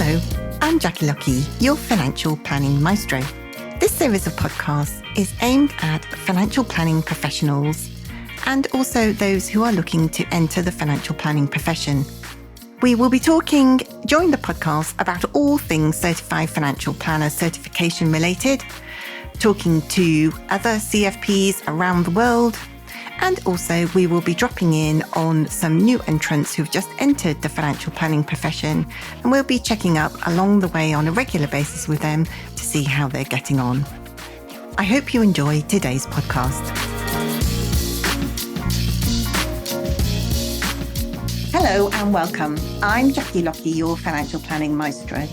Hello, I'm Jackie Lucky, your financial planning maestro. This series of podcasts is aimed at financial planning professionals and also those who are looking to enter the financial planning profession. We will be talking during the podcast about all things certified financial planner certification related, talking to other CFPs around the world, and also we will be dropping in on some new entrants who've just entered the financial planning profession, and we'll be checking up along the way on a regular basis with them to see how they're getting on. I hope you enjoy today's podcast. Hello and welcome. I'm Jackie Lucky, your financial planning maestro.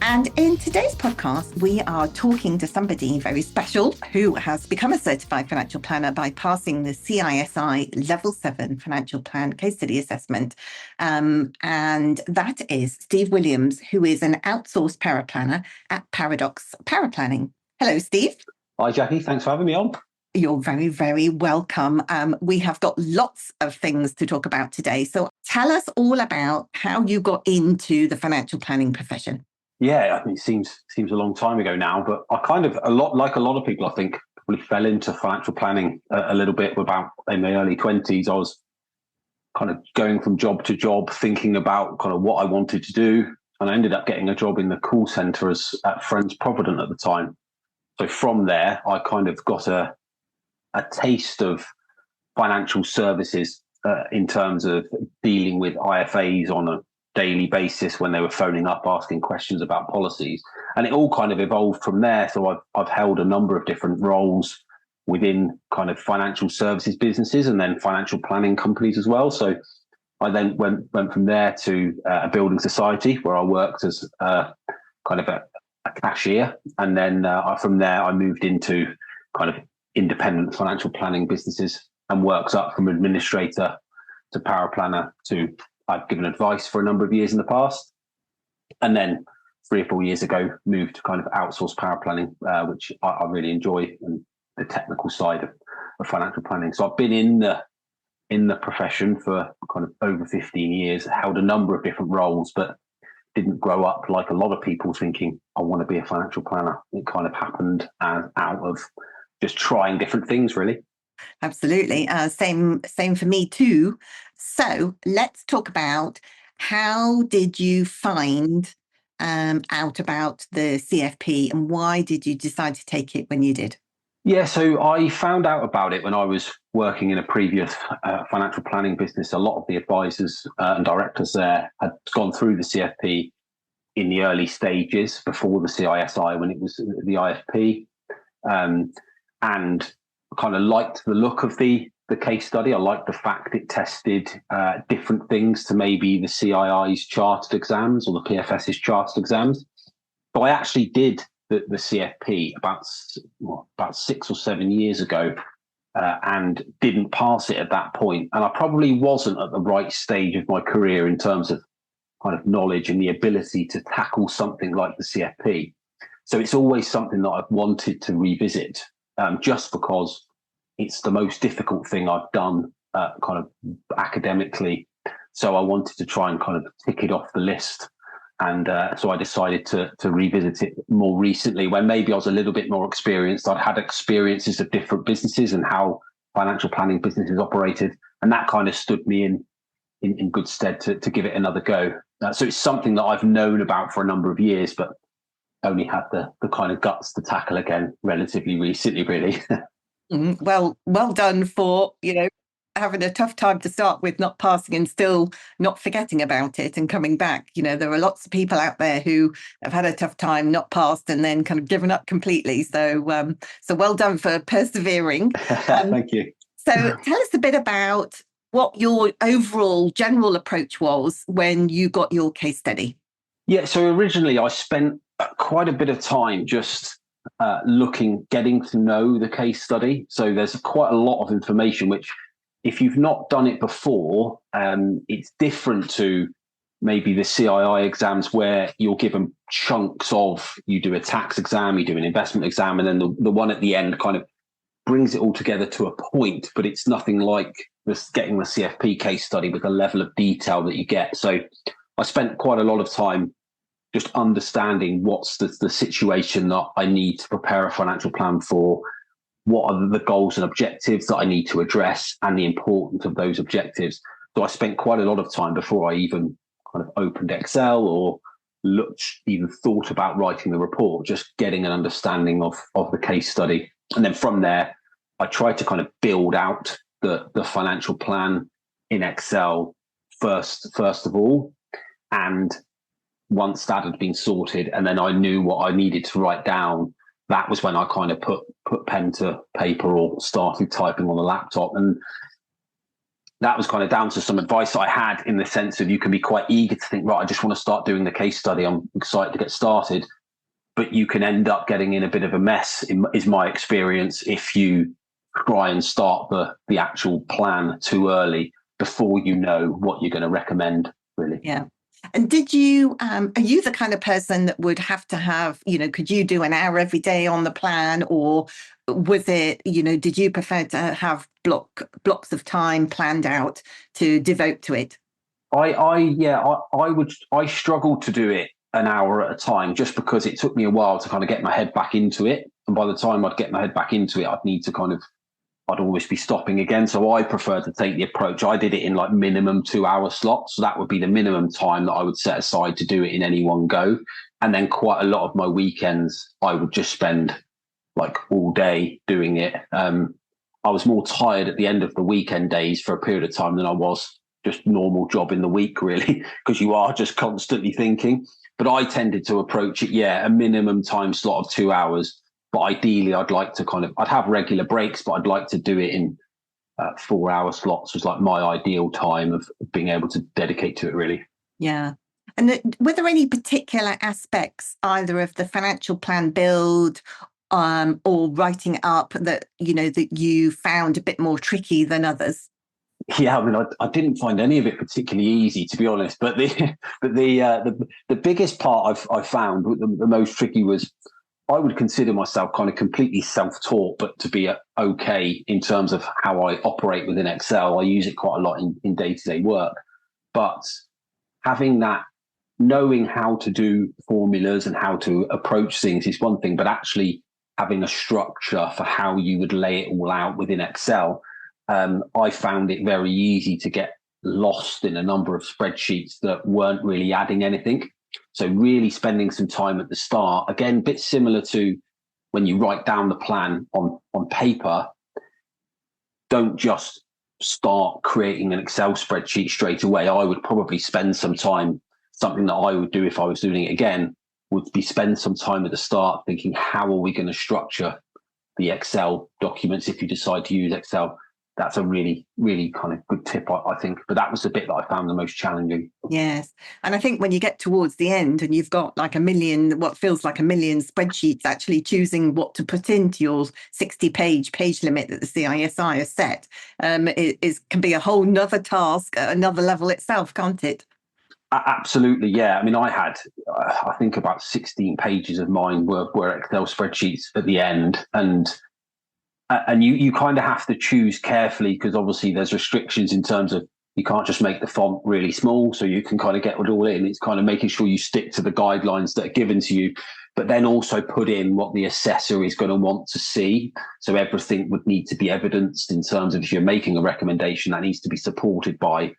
And in today's podcast, we are talking to somebody very special who has become a certified financial planner by passing the CISI Level 7 financial plan case study assessment. And that is Steve Williams, who is an outsourced paraplanner at Para-dox Paraplanning. Hello, Steve. Hi, Jackie. Thanks for having me on. You're very, very welcome. We have got lots of things to talk about today. So tell us all about how you got into the financial planning profession. Yeah, I mean, it seems a long time ago now, but I kind of, a lot of people, I think, probably fell into financial planning a little bit about in my early 20s. I was kind of going from job to job, thinking about kind of what I wanted to do. And I ended up getting a job in the call centre at Friends Provident at the time. So from there, I kind of got a taste of financial services in terms of dealing with IFAs on a daily basis when they were phoning up asking questions about policies, and it all kind of evolved from there. So I've held a number of different roles within kind of financial services businesses and then financial planning companies as well. So I then went from there to a building society where I worked as kind of a cashier, and then from there I moved into kind of independent financial planning businesses and worked up from administrator to paraplanner to I've given advice for a number of years in the past. And then 3 or 4 years ago, moved to kind of outsourced paraplanning, which I really enjoy, and the technical side of financial planning. So I've been in the profession for kind of over 15 years, held a number of different roles, but didn't grow up like a lot of people thinking, I want to be a financial planner. It kind of happened out of just trying different things, really. Absolutely. Same for me too. So let's talk about how did you find out about the CFP and why did you decide to take it when you did? Yeah, so I found out about it when I was working in a previous financial planning business. A lot of the advisors and directors there had gone through the CFP in the early stages before the CISI when it was the IFP, and kind of liked the look of the case study. I liked the fact it tested different things to maybe the CII's chartered exams or the PFS's chartered exams. But I actually did the CFP about 6 or 7 years ago and didn't pass it at that point. And I probably wasn't at the right stage of my career in terms of kind of knowledge and the ability to tackle something like the CFP. So it's always something that I've wanted to revisit, just because it's the most difficult thing I've done kind of academically. So I wanted to try and kind of tick it off the list. And so I decided to revisit it more recently when maybe I was a little bit more experienced. I'd had experiences of different businesses and how financial planning businesses operated. And that kind of stood me in good stead to give it another go. So it's something that I've known about for a number of years, but only had the kind of guts to tackle again relatively recently, really. Well done for, having a tough time to start with, not passing and still not forgetting about it and coming back. There are lots of people out there who have had a tough time, not passed, and then kind of given up completely. So well done for persevering. Thank you. So tell us a bit about what your overall general approach was when you got your case study. Yeah, so originally I spent quite a bit of time just getting to know the case study. So there's quite a lot of information, which if you've not done it before, it's different to maybe the CII exams where you're given chunks of, you do a tax exam, you do an investment exam, and then the one at the end kind of brings it all together to a point, but it's nothing like getting the CFP case study with the level of detail that you get. So I spent quite a lot of time just understanding what's the situation that I need to prepare a financial plan for, what are the goals and objectives that I need to address, and the importance of those objectives. So I spent quite a lot of time before I even kind of opened Excel or even thought about writing the report, just getting an understanding of the case study. And then from there, I tried to kind of build out the financial plan in Excel first of all. And once that had been sorted, and then I knew what I needed to write down, that was when I kind of put pen to paper or started typing on the laptop. And that was kind of down to some advice that I had, in the sense of you can be quite eager to think, right, I just want to start doing the case study. I'm excited to get started. But you can end up getting in a bit of a mess, is my experience, if you try and start the actual plan too early before you know what you're going to recommend, really. Yeah. And did you, are you the kind of person that would have to have, could you do an hour every day on the plan, or was it, did you prefer to have blocks of time planned out to devote to it? I struggled to do it an hour at a time, just because it took me a while to kind of get my head back into it. And by the time I'd get my head back into it, I'd always be stopping again. So I prefer to take the approach. I did it in like minimum 2-hour slots. So that would be the minimum time that I would set aside to do it in any one go. And then quite a lot of my weekends, I would just spend like all day doing it. I was more tired at the end of the weekend days for a period of time than I was just normal job in the week, really, because you are just constantly thinking. But I tended to approach it, a minimum time slot of 2 hours. But ideally, I'd like to I'd have regular breaks, but I'd like to do it in 4-hour slots, was like my ideal time of being able to dedicate to it, really. Yeah. And were there any particular aspects, either of the financial plan build or writing up, that, that you found a bit more tricky than others? Yeah, I mean, I didn't find any of it particularly easy, to be honest. But the biggest part I found, the most tricky, was I would consider myself kind of completely self-taught, but to be okay in terms of how I operate within Excel. I use it quite a lot in day-to-day work. But having that, knowing how to do formulas and how to approach things is one thing, but actually having a structure for how you would lay it all out within Excel, I found it very easy to get lost in a number of spreadsheets that weren't really adding anything. So really spending some time at the start, again, a bit similar to when you write down the plan on paper. Don't just start creating an Excel spreadsheet straight away. I would probably spend some time, something that I would do if I was doing it again, would be spend some time at the start thinking, how are we going to structure the Excel documents if you decide to use Excel? That's a really, really kind of good tip, I think. But that was the bit that I found the most challenging. Yes. And I think when you get towards the end and you've got like what feels like a million spreadsheets, actually choosing what to put into your 60-page limit that the CISI has set can be a whole nother task at another level itself, can't it? Absolutely, yeah. I mean, I had, I think about 16 pages of mine were Excel spreadsheets at the end. And you kind of have to choose carefully, because obviously there's restrictions in terms of you can't just make the font really small, so you can kind of get it all in. It's kind of making sure you stick to the guidelines that are given to you, but then also put in what the assessor is going to want to see. So everything would need to be evidenced in terms of, if you're making a recommendation, that needs to be supported by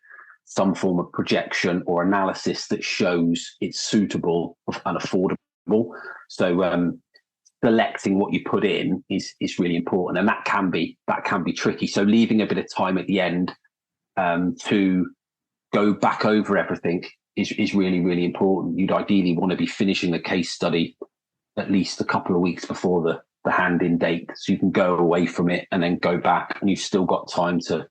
some form of projection or analysis that shows it's suitable and affordable. So selecting what you put in is really important, and that can be tricky. So leaving a bit of time at the end to go back over everything is really, really important. You'd ideally want to be finishing the case study at least a couple of weeks before the hand-in date, so you can go away from it and then go back, and you've still got time to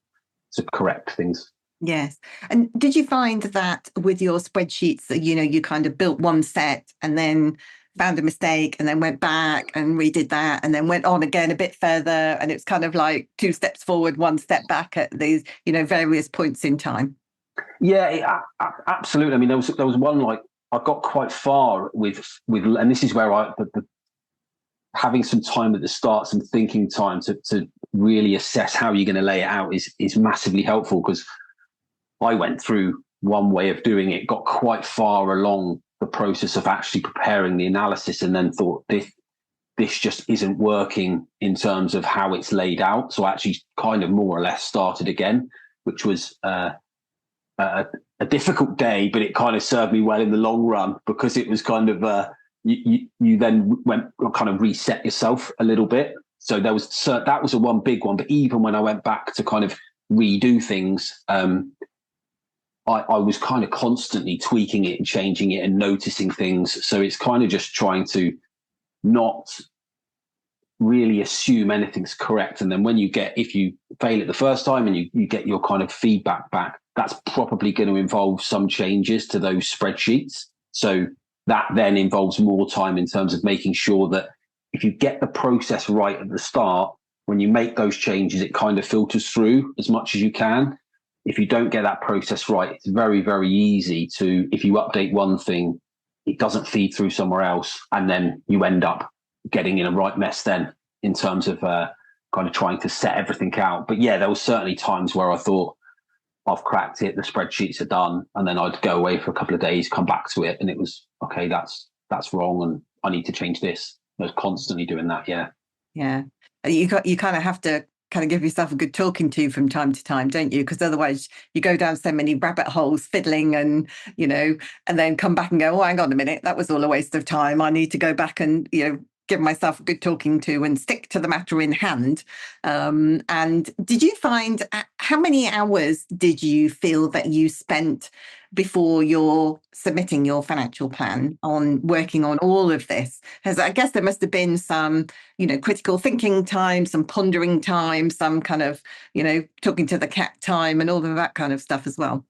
correct things. Yes. And did you find that with your spreadsheets that, you kind of built one set and then found a mistake and then went back and redid that and then went on again a bit further, and it's kind of like 2 steps forward, 1 step back at these, various points in time? Yeah, absolutely. I mean, there was one, like, I got quite far with, and this is where having some time at the start, some thinking time to really assess how you're going to lay it out is massively helpful, because I went through one way of doing it, got quite far along the process of actually preparing the analysis, and then thought this just isn't working in terms of how it's laid out. So I actually kind of more or less started again, which was a difficult day, but it kind of served me well in the long run, because it was kind of you then went kind of reset yourself a little bit. So that was a one big one. But even when I went back to kind of redo things, I was kind of constantly tweaking it and changing it and noticing things. So it's kind of just trying to not really assume anything's correct. And then if you fail it the first time and you get your kind of feedback back, that's probably going to involve some changes to those spreadsheets. So that then involves more time in terms of making sure that if you get the process right at the start, when you make those changes, it kind of filters through as much as you can. If you don't get that process right, it's very, very easy to, if you update one thing, it doesn't feed through somewhere else, and then you end up getting in a right mess then in terms of kind of trying to set everything out. But yeah, there were certainly times where I thought, I've cracked it, the spreadsheets are done, and then I'd go away for a couple of days, come back to it, and it was, okay, that's wrong, and I need to change this. I was constantly doing that, yeah. Yeah. You kind of have to kind of give yourself a good talking to from time to time, don't you? Because otherwise you go down so many rabbit holes fiddling, and and then come back and go, oh, hang on a minute, that was all a waste of time. I need to go back and give myself a good talking to and stick to the matter in hand. And did you find, how many hours did you feel that you spent before you're submitting your financial plan on working on all of this? Because I guess there must have been some, critical thinking time, some pondering time, some kind of, talking to the cat time, and all of that kind of stuff as well.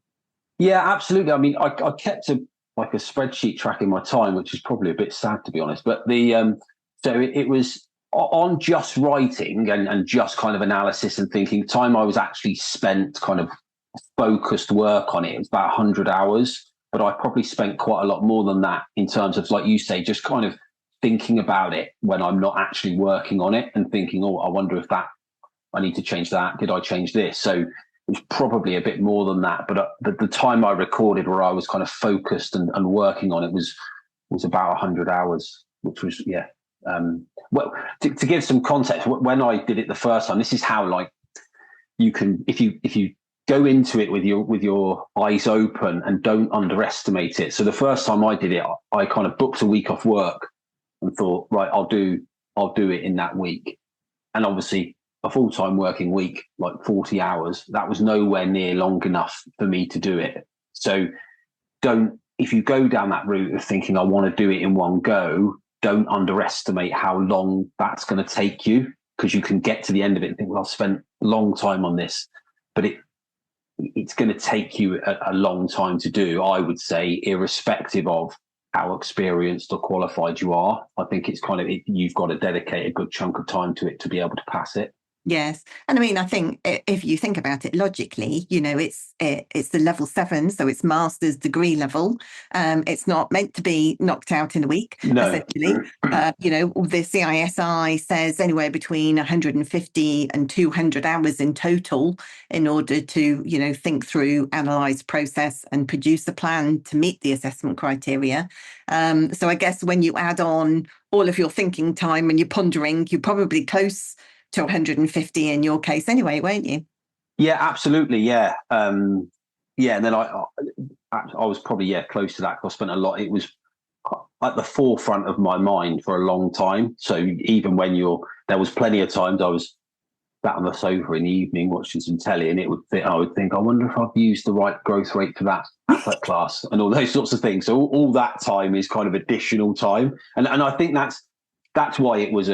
Yeah, absolutely. I mean, I kept a spreadsheet tracking my time, which is probably a bit sad, to be honest. But so it was on just writing and just kind of analysis and thinking. Time I was actually spent kind of focused work on it. It was about 100 hours, but I probably spent quite a lot more than that in terms of, like you say, just kind of thinking about it when I'm not actually working on it, and thinking, oh, I wonder if I need to change that. Did I change this? So it was probably a bit more than that. But the time I recorded where I was kind of focused and working on it was about 100 hours, which was, yeah. Well, to give some context, when I did it the first time, this is how you can, if you go into it with your eyes open and don't underestimate it. So the first time I did it, I kind of booked a week off work and thought, right, I'll do it in that week. And obviously a full-time working week, like 40 hours, that was nowhere near long enough for me to do it. So if you go down that route of thinking I want to do it in one go, don't underestimate how long that's going to take you, because you can get to the end of it and think, well, I've spent a long time on this, but it's going to take you a long time to do, I would say, irrespective of how experienced or qualified you are. I think it's kind of, you've got to dedicate a good chunk of time to it to be able to pass it. Yes. And I mean, I think if you think about it logically, it's the level 7, so it's master's degree level. It's not meant to be knocked out in a week, essentially. The CISI says anywhere between 150 and 200 hours in total in order to, think through, analyse, process and produce a plan to meet the assessment criteria. So I guess when you add on all of your thinking time and you're pondering, you're probably close to 150 in your case anyway, won't you? Yeah, absolutely. Yeah. And then I was probably, close to that. I spent a lot. It was at the forefront of my mind for a long time. So even when there was plenty of times I was sat on the sofa in the evening watching some telly, and I would think, I wonder if I've used the right growth rate for that asset class and all those sorts of things. So all that time is kind of additional time. And I think that's why it was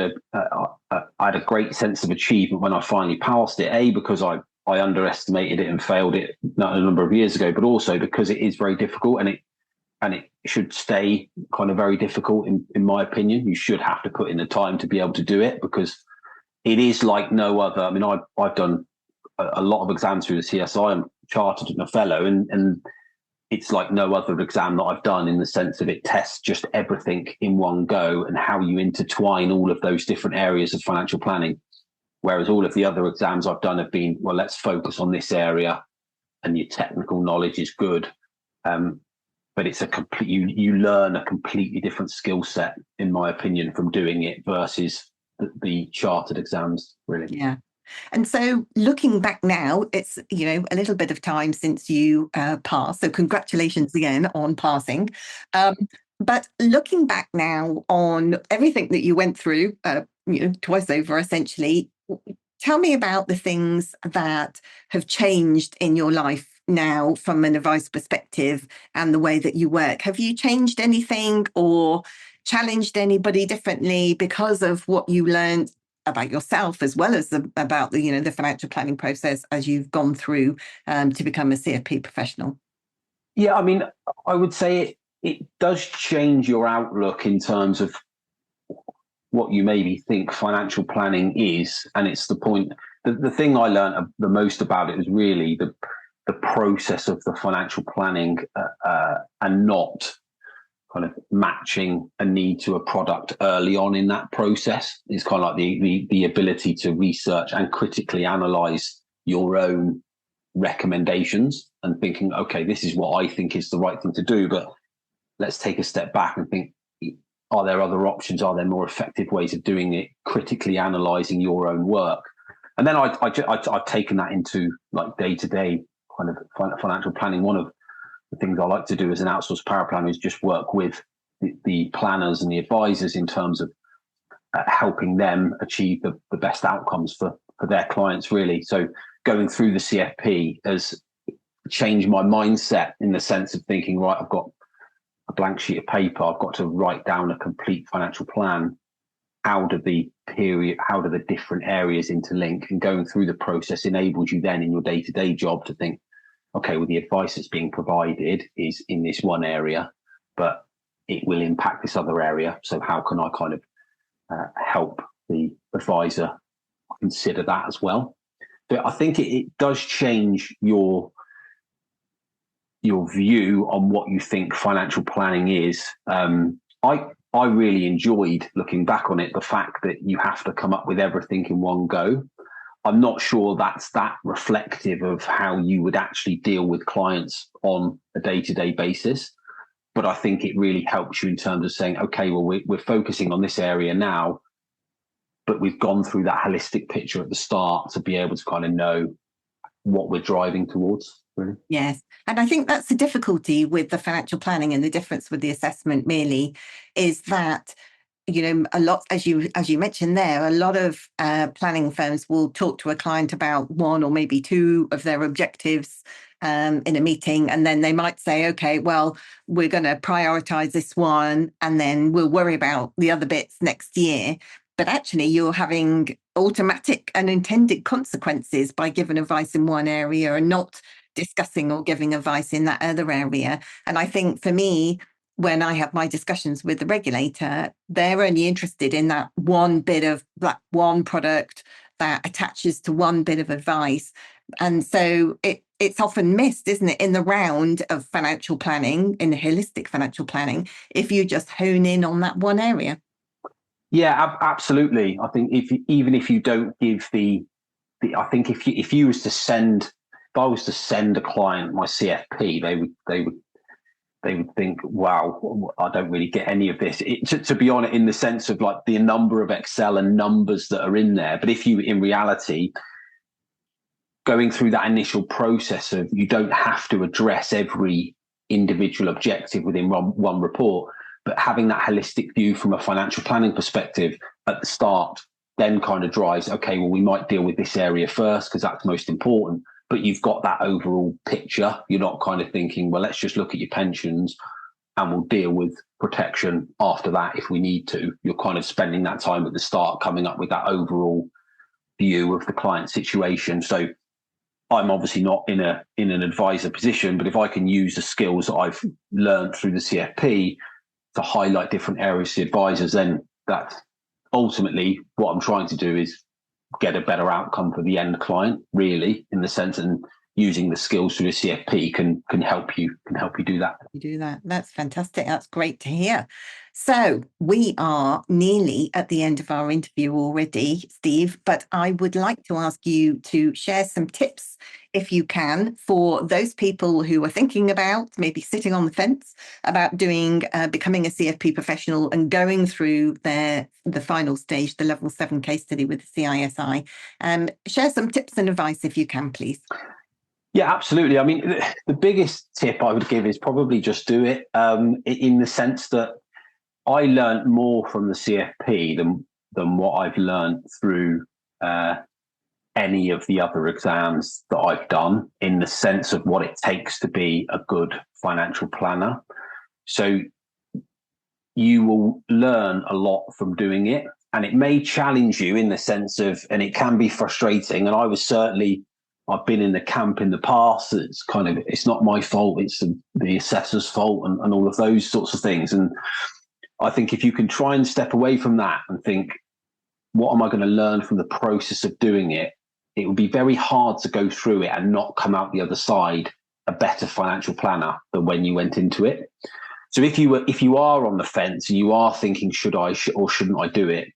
I had a great sense of achievement when I finally passed it, because I underestimated it and failed it a number of years ago, but also because it is very difficult, and it should stay kind of very difficult in my opinion. You should have to put in the time to be able to do it, because it is like no other. I mean, I've done a lot of exams through the CSI. I'm chartered and a fellow, and it's like no other exam that I've done, in the sense of it tests just everything in one go and how you intertwine all of those different areas of financial planning. Whereas all of the other exams I've done have been, well, let's focus on this area and your technical knowledge is good. But but it's a complete, you learn a completely different skill set, in my opinion, from doing it versus the chartered exams, really. Yeah. And so looking back now, it's, a little bit of time since you passed. So congratulations again on passing. But looking back now on everything that you went through, twice over, essentially, tell me about the things that have changed in your life now from an advice perspective and the way that you work. Have you changed anything or challenged anybody differently because of what you learned about yourself, as well as about the financial planning process as you've gone through to become a CFP professional? Yeah, I mean, I would say it does change your outlook in terms of what you maybe think financial planning is. And it's the point, the thing I learned the most about it is really the process of the financial planning and not kind of matching a need to a product early on in that process. It's kind of like the ability to research and critically analyze your own recommendations and thinking, okay, this is what I think is the right thing to do, but let's take a step back and think, are there other options? Are there more effective ways of doing it? Critically analyzing your own work. And then I've taken that into like day-to-day kind of financial planning. One of the things I like to do as an outsourced paraplanner is just work with the planners and the advisors in terms of helping them achieve the best outcomes for their clients, really. So going through the CFP has changed my mindset in the sense of thinking, right, I've got a blank sheet of paper, I've got to write down a complete financial plan. How do the different areas interlink? And going through the process enables you then in your day-to-day job to think, okay, well, the advice that's being provided is in this one area, but it will impact this other area. So how can I kind of help the advisor consider that as well? But I think it does change your view on what you think financial planning is. I really enjoyed looking back on it, the fact that you have to come up with everything in one go. I'm not sure that's that reflective of how you would actually deal with clients on a day-to-day basis. But I think it really helps you in terms of saying, okay, well, we're focusing on this area now, but we've gone through that holistic picture at the start to be able to kind of know what we're driving towards. Really. Yes. And I think that's the difficulty with the financial planning, and the difference with the assessment really is that, a lot, as you mentioned there, a lot of planning firms will talk to a client about one or maybe two of their objectives in a meeting, and then they might say, okay, well, we're going to prioritize this one and then we'll worry about the other bits next year. But actually you're having automatic and intended consequences by giving advice in one area and not discussing or giving advice in that other area. And I think for me, when I have my discussions with the regulator, they're only interested in that one bit of that one product that attaches to one bit of advice. And so it's often missed, isn't it, in the round of financial planning, in holistic financial planning, if you just hone in on that one area. Yeah, absolutely. I think even if you don't give I think if I was to send a client my CFP, they would think, wow, I don't really get any of this. To be honest, in the sense of like the number of Excel and numbers that are in there. But if you, in reality, going through that initial process of, you don't have to address every individual objective within one report, but having that holistic view from a financial planning perspective at the start then kind of drives, okay, well, we might deal with this area first because that's most important. But you've got that overall picture. You're not kind of thinking, well, let's just look at your pensions and we'll deal with protection after that if we need to. You're kind of spending that time at the start coming up with that overall view of the client situation. So I'm obviously not in an advisor position, but if I can use the skills that I've learned through the CFP to highlight different areas to advisors, then that's ultimately what I'm trying to do, is get a better outcome for the end client, really, in the sense, and using the skills through the CFP can help you do that. You do that. That's fantastic. That's great to hear. So we are nearly at the end of our interview already, Steve, but I would like to ask you to share some tips if you can, for those people who are thinking about maybe sitting on the fence about doing becoming a CFP professional and going through the final stage, the level 7 case study with the CISI. Share some tips and advice if you can, please. Yeah, absolutely. I mean, the biggest tip I would give is probably just do it, in the sense that I learned more from the CFP than what I've learned through any of the other exams that I've done, in the sense of what it takes to be a good financial planner. So you will learn a lot from doing it, and it may challenge you in the sense of, and it can be frustrating. And I've been in the camp in the past. It's not my fault. It's the assessor's fault and all of those sorts of things. And I think if you can try and step away from that and think, what am I going to learn from the process of doing it? It would be very hard to go through it and not come out the other side a better financial planner than when you went into it. So if you are on the fence and you are thinking, should I or shouldn't I do it?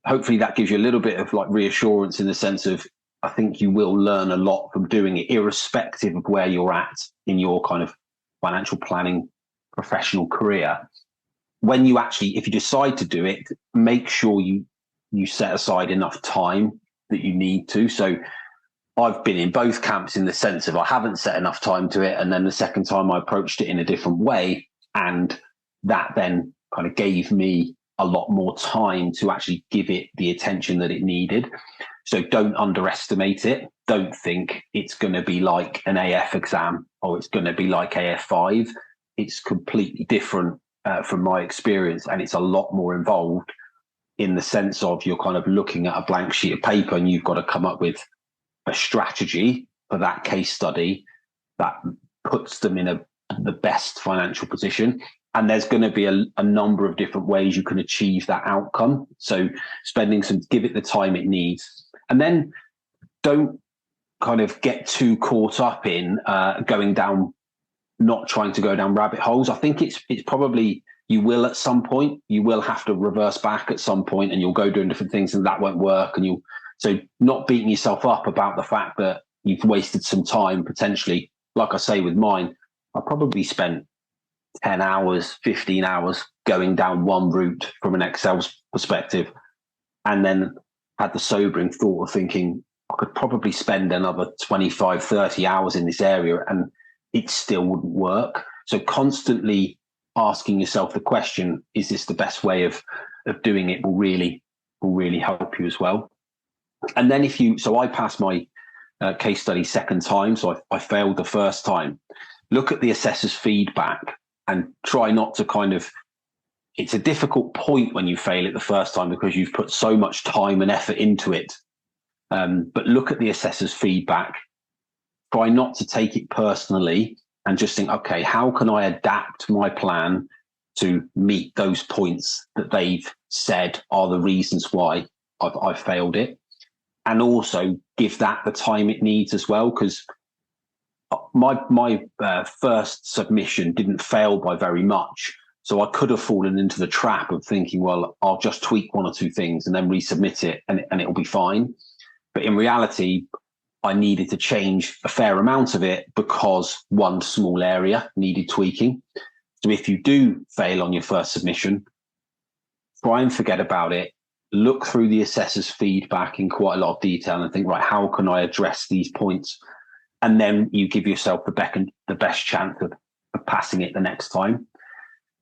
Hopefully that gives you a little bit of like reassurance, in the sense of, I think you will learn a lot from doing it, irrespective of where you're at in your kind of financial planning professional career. When you actually, if you decide to do it, make sure you set aside enough time that you need to. So I've been in both camps, in the sense of I haven't set enough time to it, and then the second time I approached it in a different way, and that then kind of gave me a lot more time to actually give it the attention that it needed. So don't underestimate it. Don't think it's going to be like an AF exam or it's going to be like AF5. It's completely different from my experience, and it's a lot more involved, in the sense of you're kind of looking at a blank sheet of paper and you've got to come up with a strategy for that case study that puts them in the best financial position. And there's going to be a number of different ways you can achieve that outcome. So give it the time it needs. And then don't kind of get too caught up in not trying to go down rabbit holes. I think it's probably, you will at some point, you will have to reverse back at some point, and you'll go doing different things and that won't work. So not beating yourself up about the fact that you've wasted some time potentially. Like I say with mine, I probably spent 10 hours, 15 hours going down one route from an Excel perspective, and then had the sobering thought of thinking I could probably spend another 25, 30 hours in this area and it still wouldn't work. So constantly asking yourself the question, is this the best way of doing it, will really help you as well. And then so I passed my case study second time, so I failed the first time. Look at the assessor's feedback and try not to it's a difficult point when you fail it the first time because you've put so much time and effort into it. But look at the assessor's feedback. Try not to take it personally and just think, okay, how can I adapt my plan to meet those points that they've said are the reasons why I've failed it? And also give that the time it needs as well, because my first submission didn't fail by very much. So I could have fallen into the trap of thinking, well, I'll just tweak one or two things and then resubmit it and it'll be fine. But in reality, I needed to change a fair amount of it because one small area needed tweaking. So if you do fail on your first submission, try and forget about it. Look through the assessor's feedback in quite a lot of detail and think, right, how can I address these points? And then you give yourself the best chance of passing it the next time.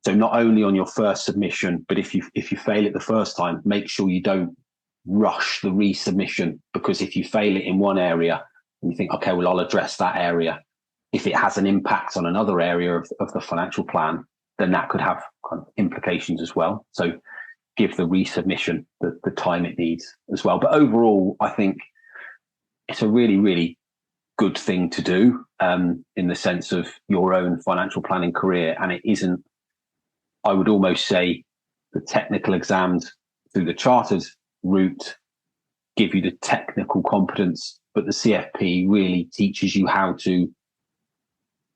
So not only on your first submission, but if you fail it the first time, make sure you don't rush the resubmission, because if you fail it in one area and you think, okay, well, I'll address that area, if it has an impact on another area of the financial plan, then that could have kind of implications as well. So give the resubmission the time it needs as well. But overall, I think it's a really, really good thing to do in the sense of your own financial planning career. And it isn't, I would almost say, the technical exams through the chartered route give you the technical competence, but the CFP really teaches you how to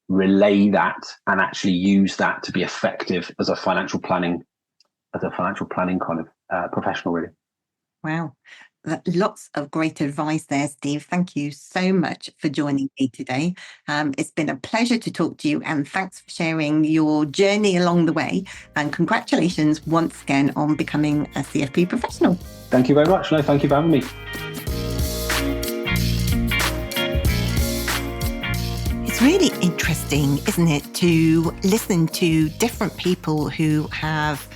relay that and actually use that to be effective as a financial planning kind of professional, really. Wow. Lots of great advice there, Steve. Thank you so much for joining me today. It's been a pleasure to talk to you, and thanks for sharing your journey along the way. And congratulations once again on becoming a CFP professional. Thank you very much. No, thank you for having me. It's really interesting, isn't it, to listen to different people who have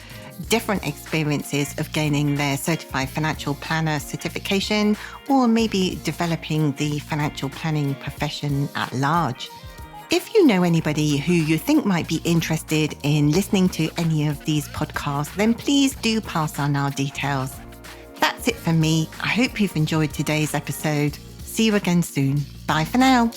different experiences of gaining their certified financial planner certification, or maybe developing the financial planning profession at large. If you know anybody who you think might be interested in listening to any of these podcasts, then please do pass on our details. That's it for me. I hope you've enjoyed today's episode. See you again soon. Bye for now.